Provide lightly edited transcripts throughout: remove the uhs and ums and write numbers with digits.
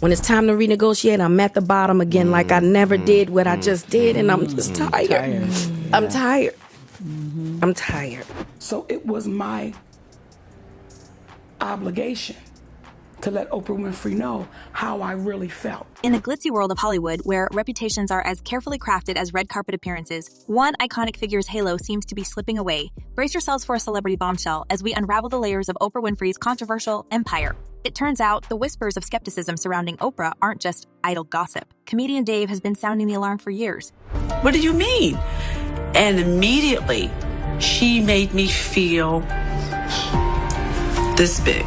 When it's time to renegotiate, I'm at the bottom again, like I never did what I just did, and I'm just tired. I'm tired. I'm tired. So it was my obligation to let Oprah Winfrey know how I really felt. In the glitzy world of Hollywood, where reputations are as carefully crafted as red carpet appearances, one iconic figure's halo seems to be slipping away. Brace yourselves for a celebrity bombshell as we unravel the layers of Oprah Winfrey's controversial empire. It turns out the whispers of skepticism surrounding Oprah aren't just idle gossip. Comedian Dave has been sounding the alarm for years. What do you mean? And immediately, she made me feel this big.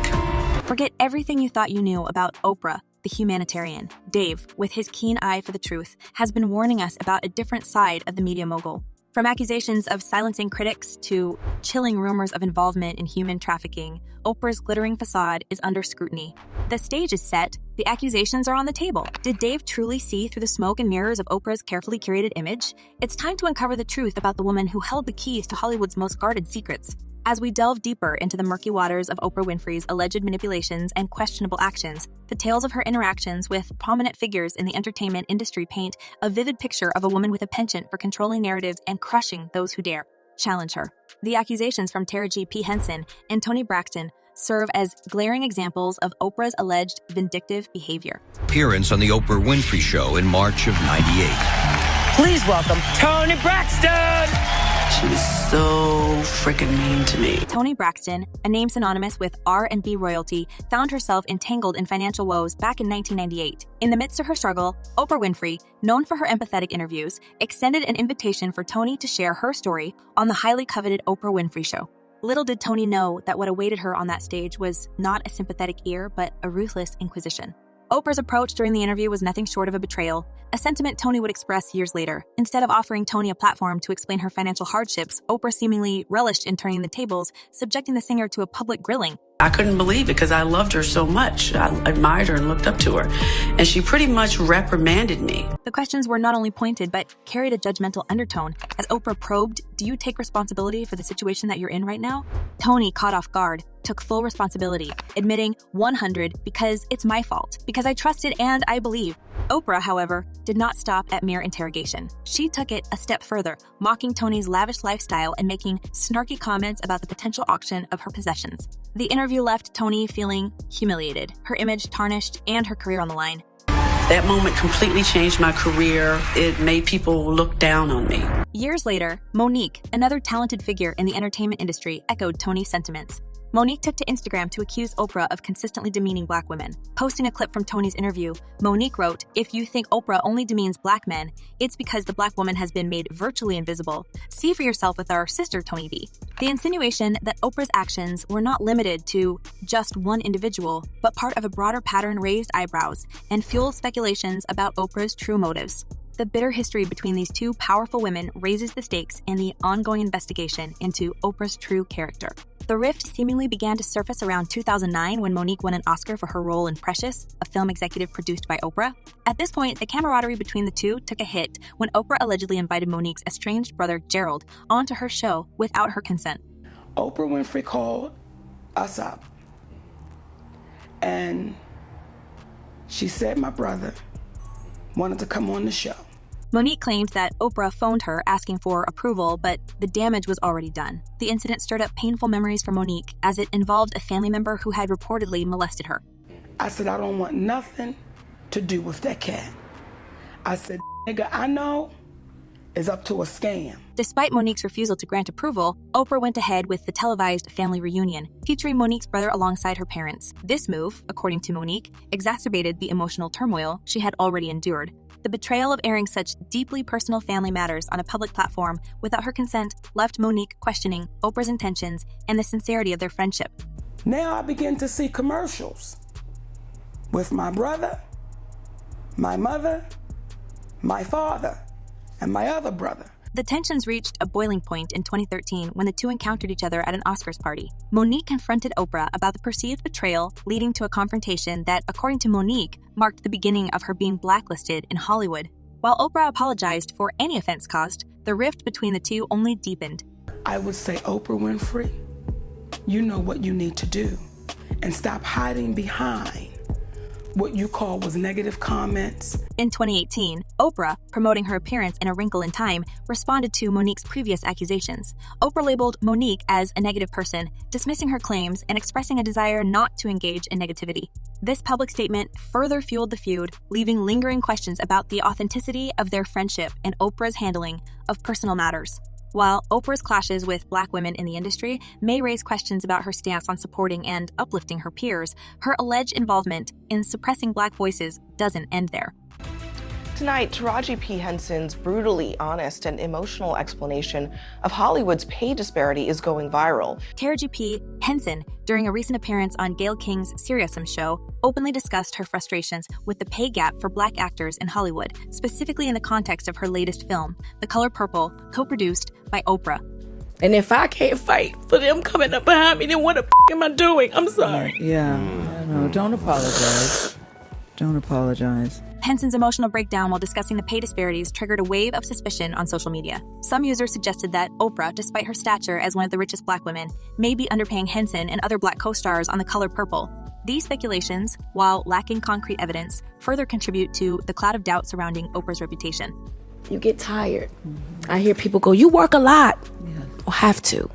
Forget everything you thought you knew about Oprah, the humanitarian. Dave, with his keen eye for the truth, has been warning us about a different side of the media mogul. From accusations of silencing critics to chilling rumors of involvement in human trafficking, Oprah's glittering facade is under scrutiny. The stage is set, the accusations are on the table. Did Dave truly see through the smoke and mirrors of Oprah's carefully curated image? It's time to uncover the truth about the woman who held the keys to Hollywood's most guarded secrets. As we delve deeper into the murky waters of Oprah Winfrey's alleged manipulations and questionable actions, the tales of her interactions with prominent figures in the entertainment industry paint a vivid picture of a woman with a penchant for controlling narratives and crushing those who dare challenge her. The accusations from taraji Henson and Toni Braxton serve as glaring examples of Oprah's alleged vindictive behavior. Appearance on the Oprah Winfrey Show in March of '98. Please welcome Toni Braxton! She was so freaking mean to me. Toni Braxton, a name synonymous with R&B royalty, found herself entangled in financial woes back in 1998. In the midst of her struggle, Oprah Winfrey, known for her empathetic interviews, extended an invitation for Toni to share her story on the highly coveted Oprah Winfrey Show. Little did Toni know that what awaited her on that stage was not a sympathetic ear, but a ruthless inquisition. Oprah's approach during the interview was nothing short of a betrayal, a sentiment Toni would express years later. Instead of offering Toni a platform to explain her financial hardships, Oprah seemingly relished in turning the tables, subjecting the singer to a public grilling. I couldn't believe it because I loved her so much. I admired her and looked up to her. And she pretty much reprimanded me. The questions were not only pointed, but carried a judgmental undertone. As Oprah probed, "Do you take responsibility for the situation that you're in right now?" Toni, caught off guard, took full responsibility, admitting 100 because it's my fault, because I trusted and I believe. Oprah, however, did not stop at mere interrogation. She took it a step further, mocking Toni's lavish lifestyle and making snarky comments about the potential auction of her possessions. The interview left Toni feeling humiliated, her image tarnished, and her career on the line. That moment completely changed my career. It made people look down on me. Years later, Monique, another talented figure in the entertainment industry, echoed Toni's sentiments. Monique took to Instagram to accuse Oprah of consistently demeaning Black women. Posting a clip from Toni's interview, Monique wrote, "If you think Oprah only demeans Black men, it's because the Black woman has been made virtually invisible. See for yourself with our sister, Toni B." The insinuation that Oprah's actions were not limited to just one individual, but part of a broader pattern raised eyebrows and fueled speculations about Oprah's true motives. The bitter history between these two powerful women raises the stakes in the ongoing investigation into Oprah's true character. The rift seemingly began to surface around 2009 when Monique won an Oscar for her role in Precious, a film executive produced by Oprah. At this point, the camaraderie between the two took a hit when Oprah allegedly invited Monique's estranged brother Gerald onto her show without her consent. Oprah Winfrey called us up, and she said my brother wanted to come on the show. Monique claimed that Oprah phoned her asking for approval, but the damage was already done. The incident stirred up painful memories for Monique as it involved a family member who had reportedly molested her. I said, I don't want nothing to do with that cat. I said, nigga, I know is up to a scam. Despite Monique's refusal to grant approval, Oprah went ahead with the televised family reunion, featuring Monique's brother alongside her parents. This move, according to Monique, exacerbated the emotional turmoil she had already endured. The betrayal of airing such deeply personal family matters on a public platform without her consent left Monique questioning Oprah's intentions and the sincerity of their friendship. Now I begin to see commercials with my brother, my mother, my father, and my other brother. The tensions reached a boiling point in 2013 when the two encountered each other at an Oscars party. Monique confronted Oprah about the perceived betrayal, leading to a confrontation that, according to Monique, marked the beginning of her being blacklisted in Hollywood. While Oprah apologized for any offense caused, the rift between the two only deepened. I would say, Oprah Winfrey, you know what you need to do, and stop hiding behind what you call was negative comments. In 2018, Oprah, promoting her appearance in A Wrinkle in Time, responded to Monique's previous accusations. Oprah labeled Monique as a negative person, dismissing her claims and expressing a desire not to engage in negativity. This public statement further fueled the feud, leaving lingering questions about the authenticity of their friendship and Oprah's handling of personal matters. While Oprah's clashes with Black women in the industry may raise questions about her stance on supporting and uplifting her peers, her alleged involvement in suppressing Black voices doesn't end there. Tonight, Taraji P. Henson's brutally honest and emotional explanation of Hollywood's pay disparity is going viral. Taraji P. Henson, during a recent appearance on Gayle King's Seriousim show, openly discussed her frustrations with the pay gap for Black actors in Hollywood, specifically in the context of her latest film, The Color Purple, co-produced by Oprah. And if I can't fight for them coming up behind me, then what the am I doing? I'm sorry. Yeah, no, don't apologize. Don't apologize. Henson's emotional breakdown while discussing the pay disparities triggered a wave of suspicion on social media. Some users suggested that Oprah, despite her stature as one of the richest Black women, may be underpaying Henson and other Black co-stars on The Color Purple. These speculations, while lacking concrete evidence, further contribute to the cloud of doubt surrounding Oprah's reputation. You get tired. I hear people go, you work a lot. Or have to.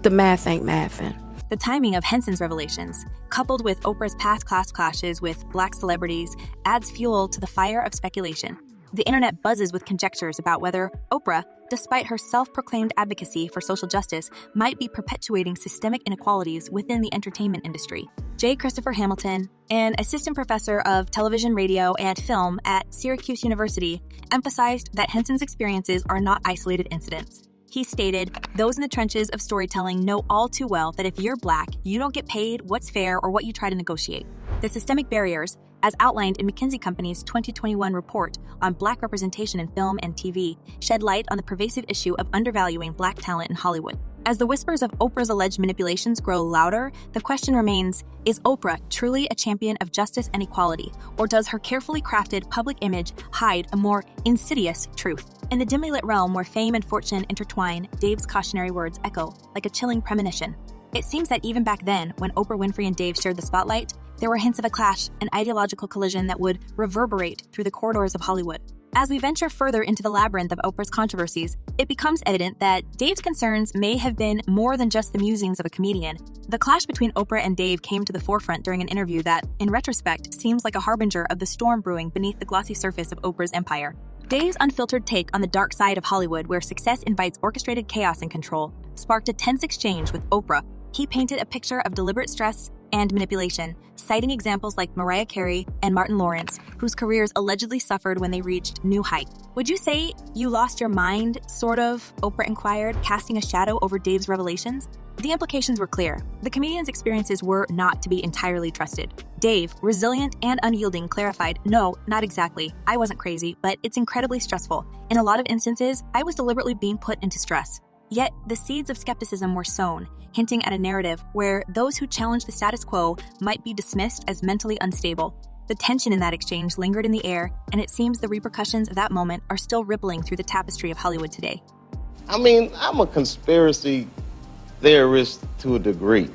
The math ain't mathing. The timing of Henson's revelations, coupled with Oprah's past class clashes with Black celebrities, adds fuel to the fire of speculation. The internet buzzes with conjectures about whether Oprah, despite her self-proclaimed advocacy for social justice, might be perpetuating systemic inequalities within the entertainment industry. J. Christopher Hamilton, an assistant professor of television, radio, and film at Syracuse University, emphasized that Henson's experiences are not isolated incidents. He stated, "Those in the trenches of storytelling know all too well that if you're Black, you don't get paid what's fair or what you try to negotiate." The systemic barriers, as outlined in McKinsey Company's 2021 report on Black representation in film and TV, shed light on the pervasive issue of undervaluing Black talent in Hollywood. As the whispers of Oprah's alleged manipulations grow louder, the question remains, is Oprah truly a champion of justice and equality, or does her carefully crafted public image hide a more insidious truth? In the dimly lit realm where fame and fortune intertwine, Dave's cautionary words echo like a chilling premonition. It seems that even back then, when Oprah Winfrey and Dave shared the spotlight, there were hints of a clash, an ideological collision that would reverberate through the corridors of Hollywood. As we venture further into the labyrinth of Oprah's controversies, it becomes evident that Dave's concerns may have been more than just the musings of a comedian. The clash between Oprah and Dave came to the forefront during an interview that, in retrospect, seems like a harbinger of the storm brewing beneath the glossy surface of Oprah's empire. Dave's unfiltered take on the dark side of Hollywood, where success invites orchestrated chaos and control, sparked a tense exchange with Oprah. He painted a picture of deliberate stress and manipulation, citing examples like Mariah Carey and Martin Lawrence, whose careers allegedly suffered when they reached new heights. "Would you say you lost your mind, sort of?" Oprah inquired, casting a shadow over Dave's revelations. The implications were clear. The comedian's experiences were not to be entirely trusted. Dave, resilient and unyielding, clarified, "No, not exactly. I wasn't crazy, but it's incredibly stressful. In a lot of instances, I was deliberately being put into stress." Yet, the seeds of skepticism were sown, hinting at a narrative where those who challenge the status quo might be dismissed as mentally unstable. The tension in that exchange lingered in the air, and it seems the repercussions of that moment are still rippling through the tapestry of Hollywood today. I mean, I'm a conspiracy theorist to a degree.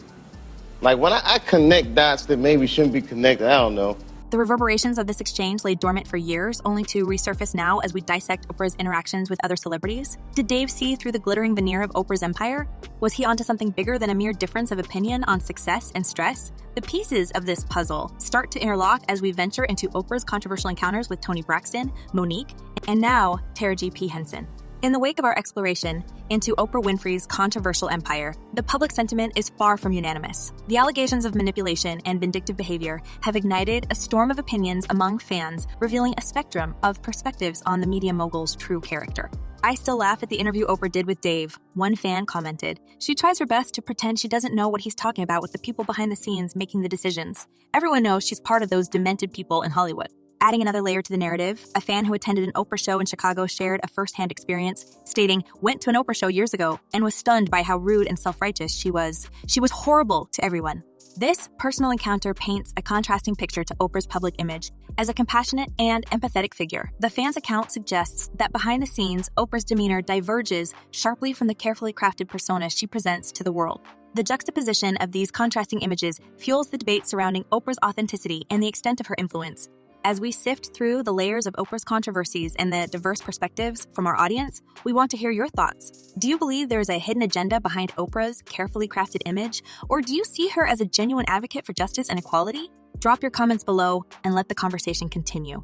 Like, when I connect dots that maybe shouldn't be connected, I don't know. The reverberations of this exchange lay dormant for years, only to resurface now as we dissect Oprah's interactions with other celebrities. Did Dave see through the glittering veneer of Oprah's empire? Was he onto something bigger than a mere difference of opinion on success and stress? The pieces of this puzzle start to interlock as we venture into Oprah's controversial encounters with Toni Braxton, Monique, and now Taraji P. Henson. In the wake of our exploration into Oprah Winfrey's controversial empire, the public sentiment is far from unanimous. The allegations of manipulation and vindictive behavior have ignited a storm of opinions among fans, revealing a spectrum of perspectives on the media mogul's true character. "I still laugh at the interview Oprah did with Dave," one fan commented. "She tries her best to pretend she doesn't know what he's talking about with the people behind the scenes making the decisions. Everyone knows she's part of those demented people in Hollywood." Adding another layer to the narrative, a fan who attended an Oprah show in Chicago shared a first-hand experience, stating, "Went to an Oprah show years ago and was stunned by how rude and self-righteous she was. She was horrible to everyone." This personal encounter paints a contrasting picture to Oprah's public image. As a compassionate and empathetic figure, the fan's account suggests that behind the scenes, Oprah's demeanor diverges sharply from the carefully crafted persona she presents to the world. The juxtaposition of these contrasting images fuels the debate surrounding Oprah's authenticity and the extent of her influence. As we sift through the layers of Oprah's controversies and the diverse perspectives from our audience, we want to hear your thoughts. Do you believe there is a hidden agenda behind Oprah's carefully crafted image, or do you see her as a genuine advocate for justice and equality? Drop your comments below and let the conversation continue.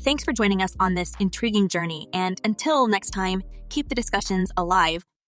Thanks for joining us on this intriguing journey, and until next time, keep the discussions alive